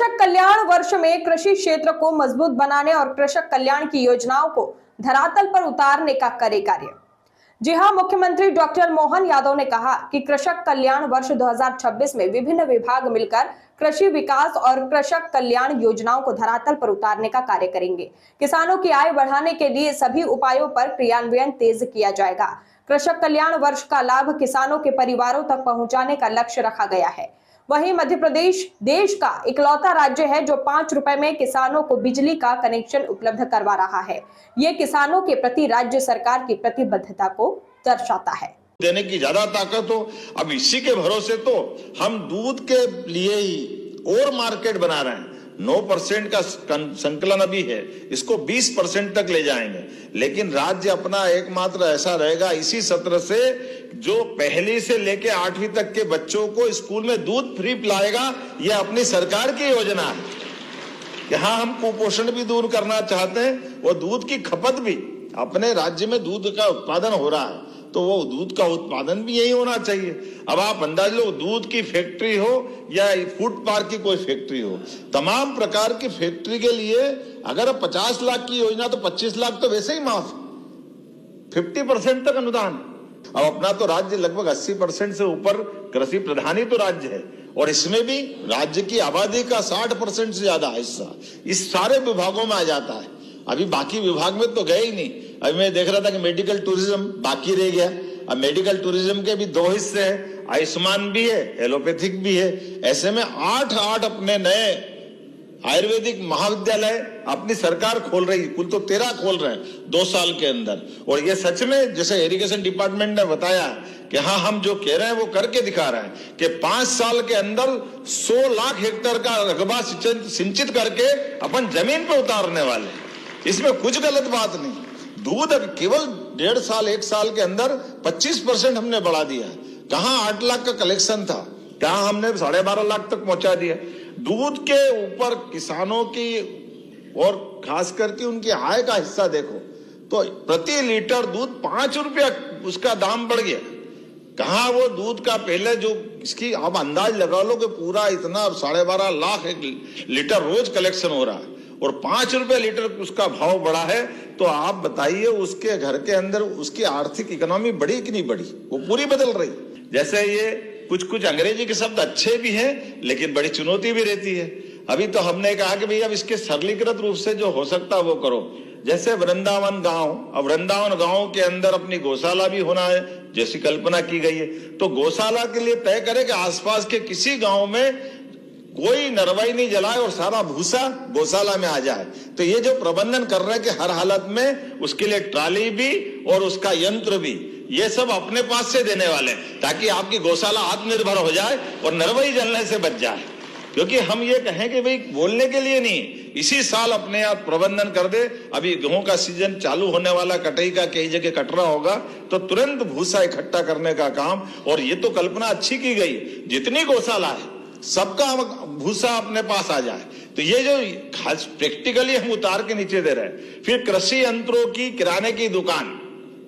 कृषक कल्याण वर्ष में कृषि क्षेत्र को मजबूत बनाने और कृषक कल्याण की योजनाओं को धरातल पर उतारने का करे कार्य। जी हां, मुख्यमंत्री डॉक्टर मोहन यादव ने कहा कि कृषक कल्याण वर्ष 2026 में विभिन्न विभाग मिलकर कृषि विकास और कृषक कल्याण योजनाओं को धरातल पर उतारने का कार्य करेंगे। किसानों की आय बढ़ाने के लिए सभी उपायों पर क्रियान्वयन तेज किया जाएगा। कृषक कल्याण वर्ष का लाभ किसानों के परिवारों तक पहुंचाने का लक्ष्य रखा गया है। वहीं मध्य प्रदेश देश का इकलौता राज्य है जो 5 रुपए में किसानों को बिजली का कनेक्शन उपलब्ध करवा रहा है। ये किसानों के प्रति राज्य सरकार की प्रतिबद्धता को दर्शाता है। देने की ज्यादा ताकत हो। अब इसी के भरोसे तो हम दूध के लिए ही और मार्केट बना रहे हैं। 9% का संकलन अभी है, इसको 20% तक ले जाएंगे। लेकिन राज्य अपना एकमात्र ऐसा रहेगा इसी सत्र से जो पहली से लेके 8वीं तक के बच्चों को स्कूल में दूध फ्री पिलाएगा। यह अपनी सरकार की योजना है। यहाँ हम कुपोषण भी दूर करना चाहते हैं और दूध की खपत भी। अपने राज्य में दूध का उत्पादन हो रहा है तो वो दूध का उत्पादन भी यही होना चाहिए। अब आप अंदाज लो, दूध की फैक्ट्री हो या फूड पार्क की कोई फैक्ट्री हो, तमाम प्रकार की फैक्ट्री के लिए अगर 50 लाख की योजना तो 25 लाख तो वैसे ही माफ, 50% तक अनुदान। अब अपना तो राज्य लगभग 80% से ऊपर कृषि प्रधान ही तो राज्य है और इसमें भी राज्य की आबादी का 60% से ज्यादा हिस्सा इस सारे विभागों में आ जाता है। अभी बाकी विभाग में तो गए ही नहीं। अभी मैं देख रहा था कि मेडिकल टूरिज्म बाकी रह गया। अब मेडिकल टूरिज्म के भी 2 हिस्से हैं, आयुष्मान भी है, एलोपैथिक भी है। ऐसे में 8 अपने नए आयुर्वेदिक महाविद्यालय अपनी सरकार खोल रही है। कुल तो 13 खोल रहे हैं 2 साल के अंदर। और ये सच में जैसे इरिगेशन डिपार्टमेंट ने बताया कि हाँ, हम जो कह रहे हैं वो करके दिखा रहे हैं कि 5 साल के अंदर 100 लाख हेक्टेयर का रकबा सिंचित करके अपन जमीन पे उतारने वाले। इसमें कुछ गलत बात नहीं। दूध अब केवल 1.5 साल 1 साल के अंदर 25% हमने बढ़ा दिया। कहाँ 8 लाख का कलेक्शन था, कहाँ हमने 12.5 लाख तक पहुंचा दिया। दूध के ऊपर किसानों की और खास करके उनकी आय का हिस्सा देखो तो प्रति लीटर दूध 5 रुपया उसका दाम बढ़ गया। कहाँ वो दूध का पहले जो इसकी आप अंदाज लगा लो कि पूरा इतना 12.5 लाख लीटर रोज कलेक्शन हो रहा है और 5 रुपए लीटर उसका भाव बढ़ा है। तो आप बताइए उसके घर के अंदर उसकी आर्थिक इकोनॉमी बढ़ी कि नहीं बढ़ी? वो पूरी बदल रही। जैसे ये कुछ अंग्रेजी के शब्द अच्छे भी हैं लेकिन बड़ी चुनौती भी रहती है। अभी तो हमने कहा कि भैया अब इसके सरलीकृत रूप से जो हो सकता है वो करो। जैसे वृंदावन गांव, अब वृंदावन गांव के अंदर अपनी गौशाला भी होना है जैसी कल्पना की गई है। तो गौशाला के लिए तय करें कि आसपास के किसी गांव में कोई नरवाई नहीं जलाए और सारा भूसा गौशाला में आ जाए। तो ये जो प्रबंधन कर रहे हैं कि हर हालत में उसके लिए ट्राली भी और उसका यंत्र भी, ये सब अपने पास से देने वाले ताकि आपकी गौशाला आत्मनिर्भर हो जाए और नरवाई जलने से बच जाए। क्योंकि हम ये कहें कि भाई बोलने के लिए नहीं, इसी साल अपने आप प्रबंधन कर दे। अभी गेहूं का सीजन चालू होने वाला, कटाई का कई जगह कटरा होगा तो तुरंत भूसा इकट्ठा करने का काम। और ये तो कल्पना अच्छी की गई, जितनी गौशाला है सबका भूसा अपने पास आ जाए। तो ये जो खास प्रैक्टिकली हम उतार के नीचे दे रहे हैं। फिर कृषि यंत्रों की किराने की दुकान,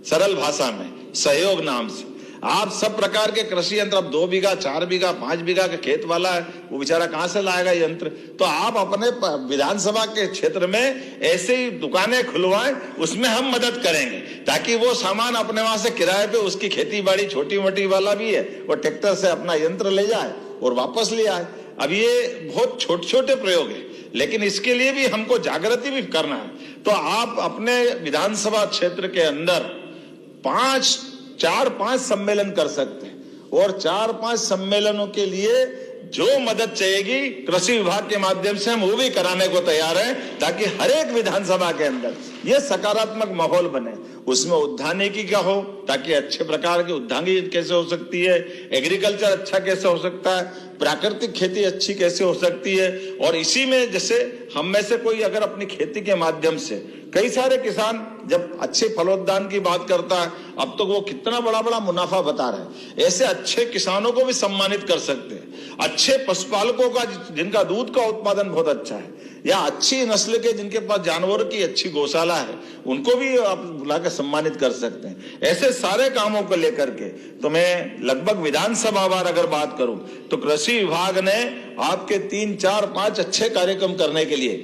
सरल भाषा में सहयोग नाम से आप सब प्रकार के कृषि यंत्र, अब 2 बीघा 4 बीघा 5 बीघा का खेत वाला है वो बेचारा कहां से लाएगा यंत्र? तो आप अपने विधानसभा के क्षेत्र में ऐसे ही दुकानें खुलवाएं, उसमें हम मदद करेंगे ताकि वो सामान अपने वहां से किराए पे, उसकी खेती बाड़ी छोटी मोटी वाला भी है वो ट्रैक्टर से अपना यंत्र ले जाए और वापस ले आए। अब ये बहुत छोटे प्रयोग है लेकिन इसके लिए भी हमको जागृति भी करना है। तो आप अपने विधानसभा क्षेत्र के अंदर 4-5 सम्मेलन कर सकते हैं और 4-5 सम्मेलनों के लिए जो मदद चाहिएगी कृषि विभाग के माध्यम से हम वो भी कराने को तैयार हैं ताकि हर एक विधानसभा के अंदर ये सकारात्मक माहौल बने। उसमें उद्यानिकी का हो ताकि अच्छे प्रकार की उद्यानिकी कैसे हो सकती है, एग्रीकल्चर अच्छा कैसे हो सकता है, प्राकृतिक खेती अच्छी कैसे हो सकती है। और इसी में जैसे हम में से कोई अगर अपनी खेती के माध्यम से, कई सारे किसान जब अच्छे फलोद्यान की बात करता है, अब तो वो कितना बड़ा मुनाफा बता रहे हैं, ऐसे अच्छे किसानों को भी सम्मानित कर सकते हैं। अच्छे पशुपालकों का जिनका दूध का उत्पादन बहुत अच्छा है, या अच्छी नस्ल के जिनके पास जानवरों की अच्छी गौशाला है, उनको भी आप बुलाकर सम्मानित कर सकते हैं। ऐसे सारे कामों को लेकर के तो मैं लगभग विधानसभा वार अगर बात करूं तो कृषि विभाग ने आपके 3, 4, 5 अच्छे कार्यक्रम करने के लिए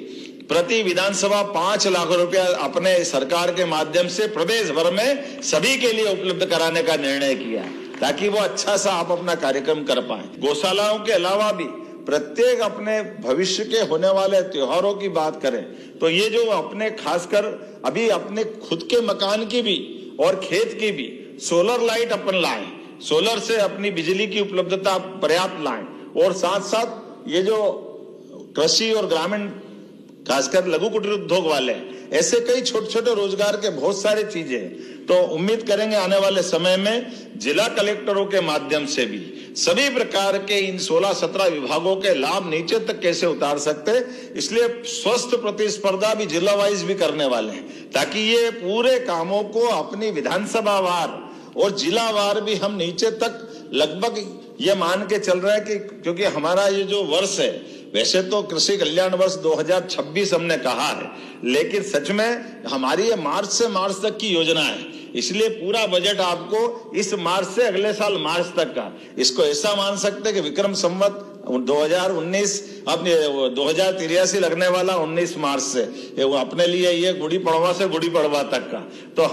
प्रति विधानसभा 5 लाख रुपया अपने सरकार के माध्यम से प्रदेश भर में सभी के लिए उपलब्ध कराने का निर्णय किया, ताकि वो अच्छा सा आप अपना कार्यक्रम कर पाए। गौशालाओं के अलावा भी प्रत्येक अपने भविष्य के होने वाले त्योहारों की बात करें तो ये जो अपने खासकर अभी अपने खुद के मकान की भी और खेत की भी सोलर लाइट अपन लाएं, सोलर से अपनी बिजली की उपलब्धता पर्याप्त लाएं, और साथ साथ ये जो कृषि और ग्रामीण खासकर लघु कुटीर उद्योग वाले ऐसे कई छोटे छोटे रोजगार के बहुत सारी चीजें हैं। तो उम्मीद करेंगे आने वाले समय में जिला कलेक्टरों के माध्यम से भी सभी प्रकार के इन 16-17 विभागों के लाभ नीचे तक कैसे उतार सकते, इसलिए स्वस्थ प्रतिस्पर्धा भी जिला वाइज भी करने वाले हैं, ताकि ये पूरे कामों को अपनी विधानसभा वार और जिला वार भी हम नीचे तक लगभग ये मान के चल रहे हैं कि क्योंकि हमारा ये जो वर्ष है, वैसे तो कृषि कल्याण वर्ष 2026 हमने कहा है, लेकिन सच में हमारी ये मार्च से मार्च तक की योजना है, इसलिए पूरा बजट आपको इस मार्च से अगले साल मार्च तक का, इसको ऐसा मान सकते हैं कि विक्रम संवत 2019 अपने 2083 लगने वाला 19 मार्च से, ये अपने लिए ये गुड़ी पड़वा से गुड़ी पड़वा तक का, तो